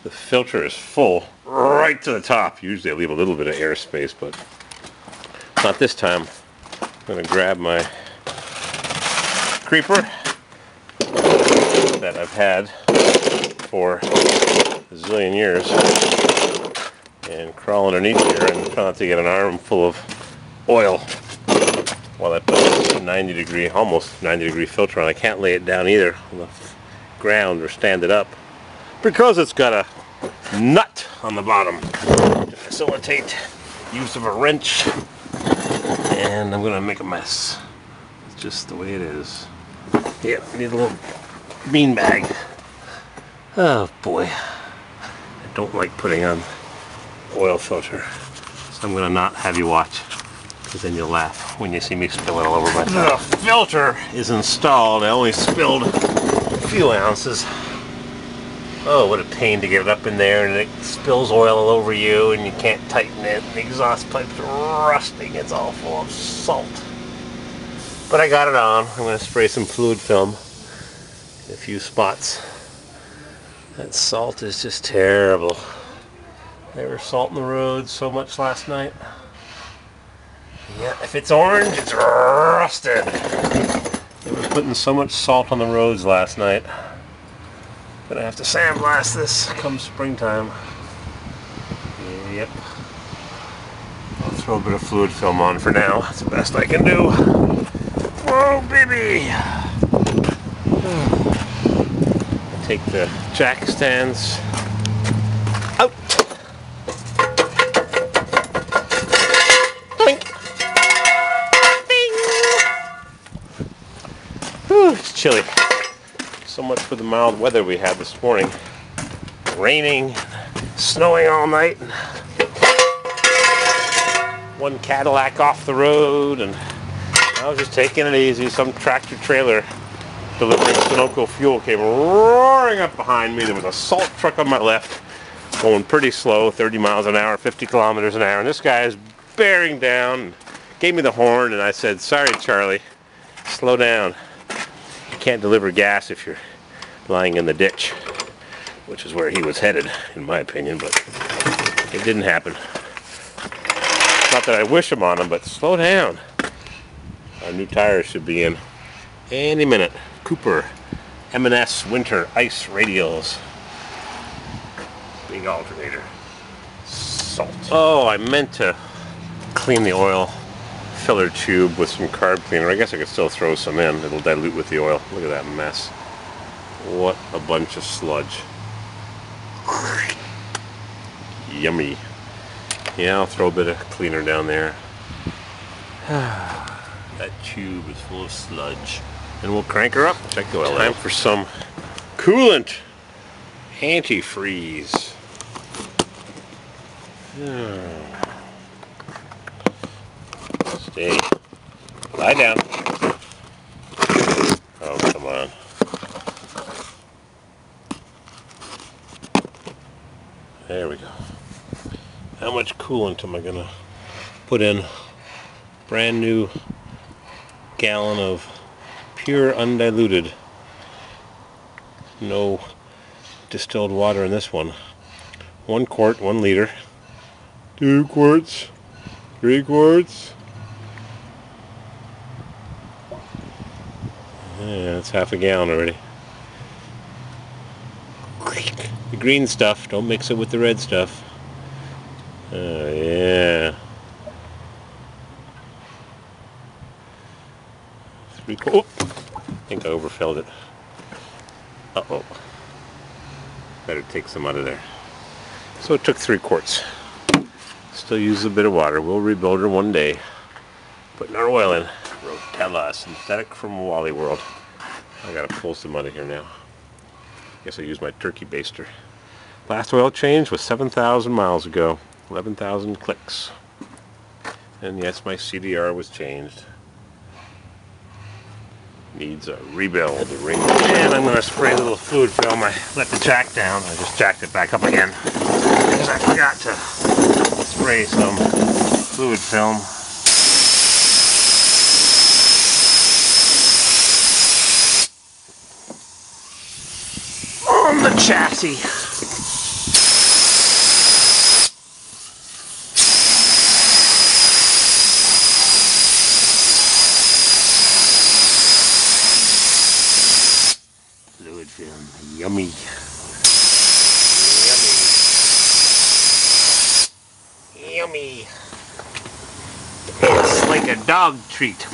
The filter is full right to the top. Usually I leave a little bit of airspace, but not this time. I'm going to grab my creeper that I've had for a zillion years and crawl underneath here and try not to get an armful of oil while I put this 90 degree, almost 90 degree filter on. I can't lay it down either on the ground or stand it up because it's got a nut on the bottom to facilitate use of a wrench, and I'm going to make a mess. It's just the way it is. Yeah, I need a little bean bag. Oh boy, I don't like putting on oil filter, so I'm going to not have you watch, because then you'll laugh when you see me spill it all over myself. The filter is installed. I only spilled a few ounces. Oh, what a pain to get it up in there, and it spills oil all over you and you can't tighten it. The exhaust pipe's rusting. It's all full of salt. But I got it on. I'm going to spray some fluid film in a few spots. That salt is just terrible. There was salt in the road so much last night. Yeah, if it's orange, it's rusted. They were putting so much salt on the roads last night. Gonna have to sandblast this come springtime. Yep. I'll throw a bit of fluid film on for now. That's the best I can do. Whoa, baby! Take the jack stands out. Boink. Whew, it's chilly. So much for the mild weather we had this morning. Raining, snowing all night. One Cadillac off the road, and I was just taking it easy. Some tractor trailer delivering Sunoco fuel came roaring up behind me. There was a salt truck on my left going pretty slow, 30 miles an hour, 50 kilometers an hour, and this guy is bearing down and gave me the horn, and I said, "Sorry, Charlie, slow down. You can't deliver gas if you're lying in the ditch," which is where he was headed, in my opinion, but it didn't happen. Not that I wish him on him, but slow down. Our new tires should be in any minute. Cooper M&S Winter Ice Radials. Big alternator. Salt. Oh, I meant to clean the oil filler tube with some carb cleaner. I guess I could still throw some in. It'll dilute with the oil. Look at that mess. What a bunch of sludge. Yummy. Yeah, I'll throw a bit of cleaner down there. That tube is full of sludge. And we'll crank her up. Check the oil. Time for some coolant. Antifreeze. Stay. Lie down. Oh, come on. There we go. How much coolant am I gonna put in? Brand new gallon of pure undiluted. No distilled water in this one. 1 quart, 1 liter. 2 quarts. 3 quarts. Yeah, that's half a gallon already. The green stuff, don't mix it with the red stuff. Oh yeah. 3 quarts. Oh, I think I overfilled it. Uh-oh. Better take some out of there. So it took 3 quarts. Still use a bit of water. We'll rebuild her one day. Putting our oil in. Rotella, synthetic from Wally World. I gotta pull some out of here now. Guess I use my turkey baster. Last oil change was 7,000 miles ago. 11,000 clicks. And yes, my CDR was changed. Needs a rebuild. And I'm going to spray a little fluid film. I let the jack down. I just jacked it back up again because I forgot to spray some fluid film. On the chassis. Yay! It's like a dog treat.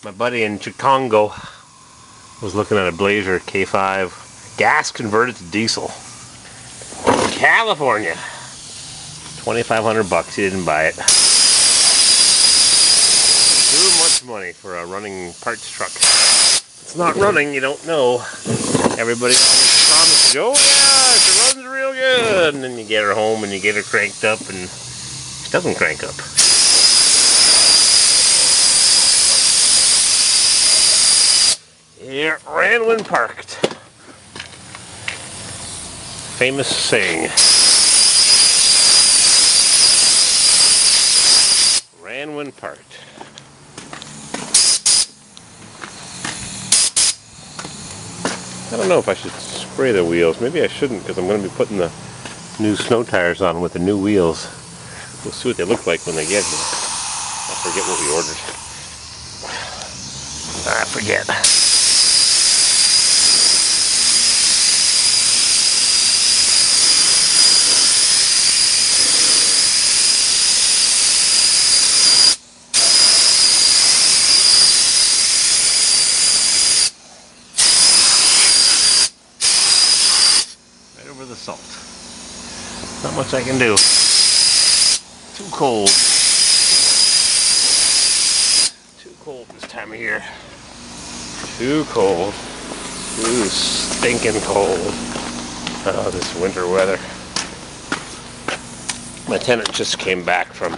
My buddy in Chicago was looking at a Blazer K5 gas converted to diesel. California. $2,500. He didn't buy it. Too much money for a running parts truck. If it's not running, you don't know. Everybody always promises, oh yeah, it runs real good. And then you get her home and you get her cranked up and she doesn't crank up. Here, ran when parked. Famous saying. Ran when parked. I don't know if I should spray the wheels. Maybe I shouldn't because I'm going to be putting the new snow tires on with the new wheels. We'll see what they look like when they get here. I forget what we ordered. I forget. The salt. Not much I can do. Too cold. Too cold this time of year. Too cold. Too stinking cold. Oh, this winter weather. My tenant just came back from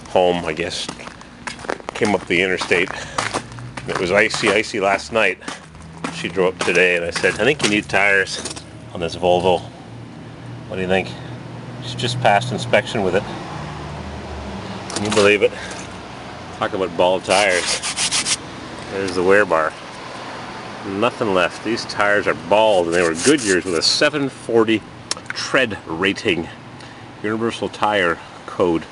home, I guess. Came up the interstate. It was icy last night. She drove up today and I said, I think you need tires on this Volvo. What do you think? She's just passed inspection with it. Can you believe it? Talk about bald tires. There's the wear bar. Nothing left. These tires are bald and they were Goodyears with a 740 tread rating. Universal tire code.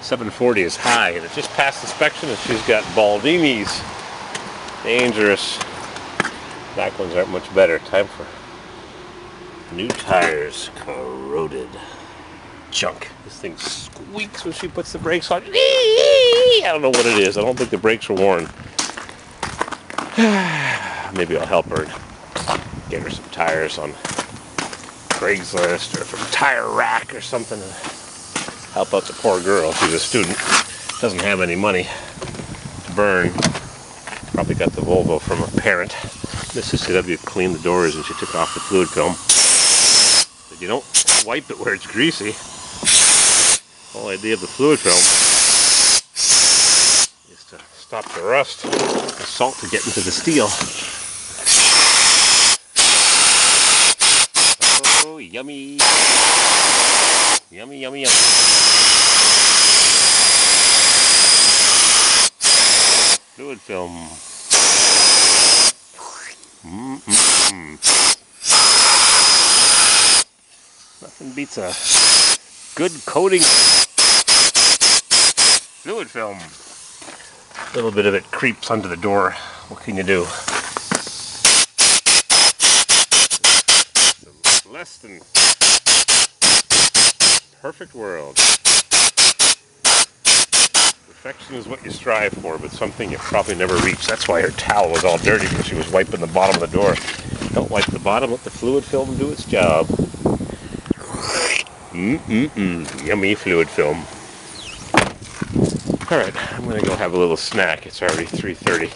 740 is high and it just passed inspection and she's got baldinis. Dangerous. Back ones aren't much better. Time for new tires. Corroded junk. This thing squeaks when she puts the brakes on. I don't know what it is. I don't think the brakes are worn. Maybe I'll help her get her some tires on Craigslist or from Tire Rack or something to help out the poor girl. She's a student. Doesn't have any money to burn. Probably got the Volvo from a parent. Mrs. CW cleaned the doors and she took off the fluid film. You don't wipe it where it's greasy. The whole idea of the fluid film is to stop the rust, the salt to get into the steel. Oh, yummy. Yummy, yummy, yummy. Fluid film. Nothing beats a good coating fluid film. A little bit of it creeps under the door. What can you do? Less than perfect world. Perfection is what you strive for, but something you probably never reach. That's why her towel was all dirty because she was wiping the bottom of the door. Don't wipe the bottom, let the fluid film do its job. Yummy fluid film. Alright, I'm going to go have a little snack. It's already 3:30.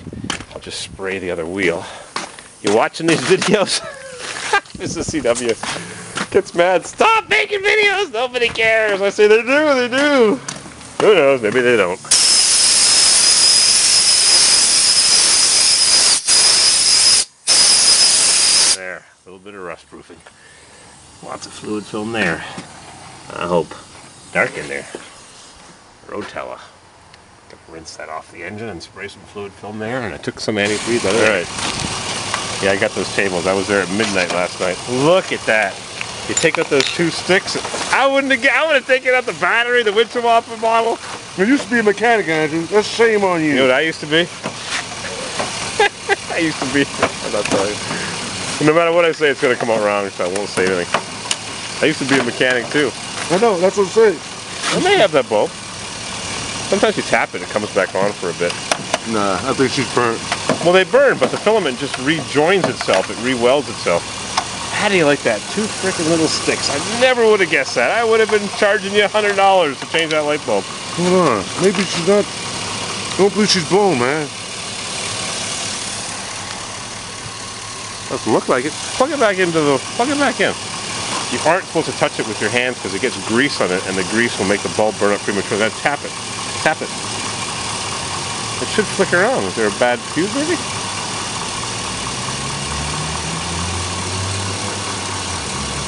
I'll just spray the other wheel. You watching these videos? Mrs. CW gets mad. Stop making videos! Nobody cares! I say they do! Who knows? Maybe they don't. There, a little bit of rust proofing. Lots of fluid film there. I hope. Dark in there. Rotella. Rinse that off the engine and spray some fluid film there, and I took some antifreeze out of it. Alright. Yeah, I got those tables. I was there at midnight last night. Look at that. You take out those two sticks. I would have taken out the battery, the windshield wiper bottle. You used to be a mechanic, Andrew. That's shame on you. You know what I used to be? I used to be. I'm not telling you. No matter what I say, it's going to come out wrong, so I won't say anything. I used to be a mechanic too. I know, that's what I'm saying. I may have that bulb. Sometimes you tap it, it comes back on for a bit. Nah, I think she's burnt. Well, they burn, but the filament just rejoins itself. It re-welds itself. How do you like that? 2 freaking little sticks. I never would have guessed that. I would have been charging you $100 to change that light bulb. Hold on. Maybe she's not... Don't believe she's blown, man. Doesn't look like it. Plug it back into the... Plug it back in. You aren't supposed to touch it with your hands because it gets grease on it, and the grease will make the bulb burn up prematurely. Then tap it. Tap it. It should flicker on. Is there a bad fuse, maybe?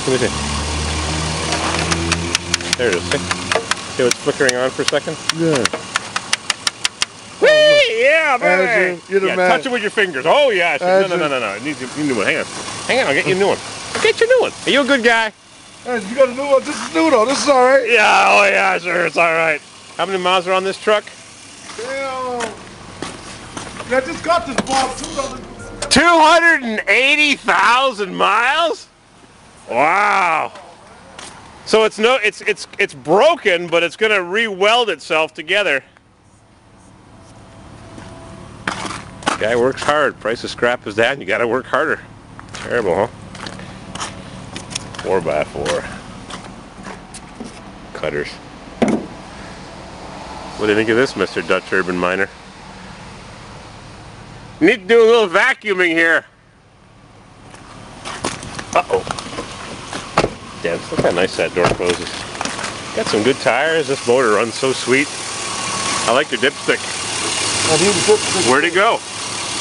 Let me see. There it is. See it's flickering on for a second? Yeah. Whee! Yeah, baby! You're the man. Touch it with your fingers. Oh, yeah. No. It needs a new one. Hang on. Hang on, I'll get you a new one. I'll get you a new one. Are you a good guy? You got a new one? This is new, though. This is all right. Yeah, oh, yeah, sure. It's all right. How many miles are on this truck? Damn. Yeah, I just got this box. 280,000 miles? Wow. So it's broken, but it's going to re-weld itself together. Guy works hard. Price of scrap is down. You got to work harder. Terrible, huh? 4x4 cutters. What do you think of this, Mr. Dutch Urban Miner? Need to do a little vacuuming here. Uh-oh. Damn, look how nice that door closes. Got some good tires. This motor runs so sweet. I like your dipstick. Where'd it go?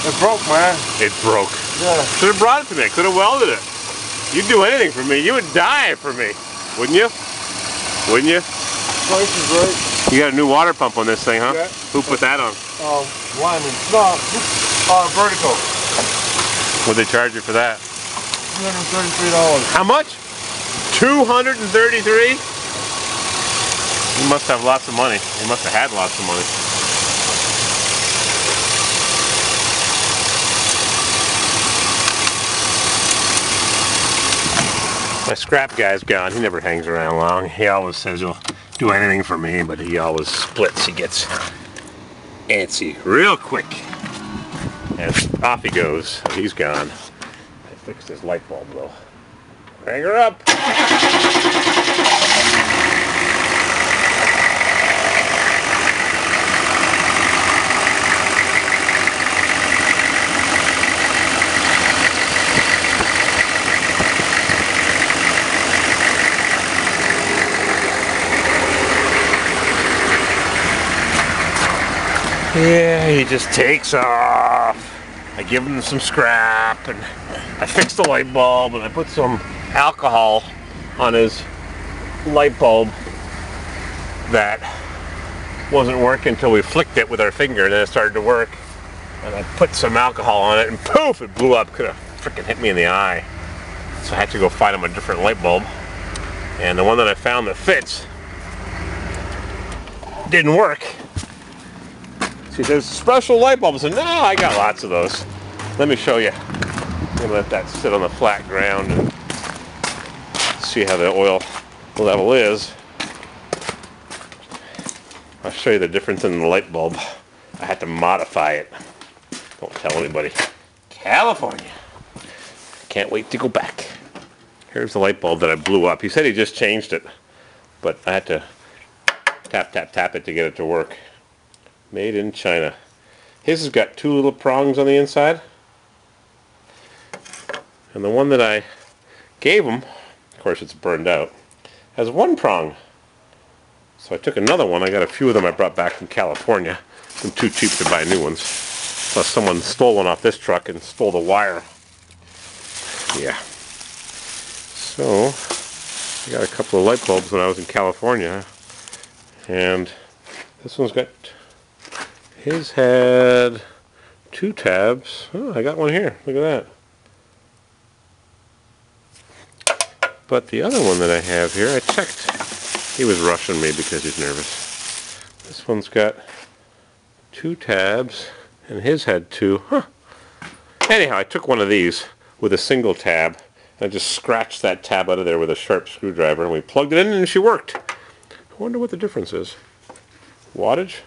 It broke, man. It broke. Yeah. Should have brought it to me. I could have welded it. You'd do anything for me. You would die for me. Wouldn't you? Wouldn't you? Price is right. You got a new water pump on this thing, huh? Yeah. Who put that on? Lyman. No, Vertical. What'd they charge you for that? $233. How much? $233? You must have lots of money. You must have had lots of money. My scrap guy's gone. He never hangs around long. He always says he'll do anything for me, but he always splits. He gets antsy real quick. And off he goes. He's gone. I fixed his light bulb though. Hang her up. Yeah, he just takes off. I give him some scrap, and I fixed the light bulb, and I put some alcohol on his light bulb that wasn't working until we flicked it with our finger, and then it started to work. And I put some alcohol on it, and poof, it blew up. Could have freaking hit me in the eye. So I had to go find him a different light bulb. And the one that I found that fits didn't work. He says, special light bulb. I said, no, I got lots of those. Let me show you. I'm going to let that sit on the flat ground and see how the oil level is. I'll show you the difference in the light bulb. I had to modify it. Don't tell anybody. California. Can't wait to go back. Here's the light bulb that I blew up. He said he just changed it, but I had to tap, tap, tap it to get it to work. Made in China. His has got 2 little prongs on the inside. And the one that I gave him, of course it's burned out, has 1 prong. So I took another one. I got a few of them I brought back from California. I'm too cheap to buy new ones. Plus someone stole one off this truck and stole the wire. Yeah. So, I got a couple of light bulbs when I was in California. And this one's got His had 2 tabs. Oh, I got one here. Look at that. But the other one that I have here, I checked. He was rushing me because he's nervous. This one's got 2 tabs, and his had 2. Huh. Anyhow, I took one of these with a single tab, and I just scratched that tab out of there with a sharp screwdriver, and we plugged it in, and she worked. I wonder what the difference is. Wattage?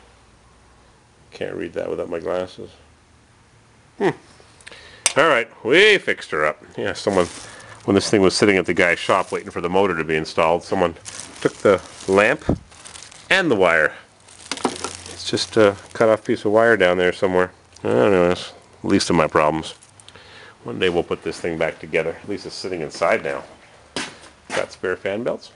Can't read that without my glasses. Alright, we fixed her up. Yeah, someone, when this thing was sitting at the guy's shop waiting for the motor to be installed, someone took the lamp and the wire. It's just a cut off piece of wire down there somewhere. I don't know, that's the least of my problems. One day we'll put this thing back together. At least it's sitting inside now. Got spare fan belts.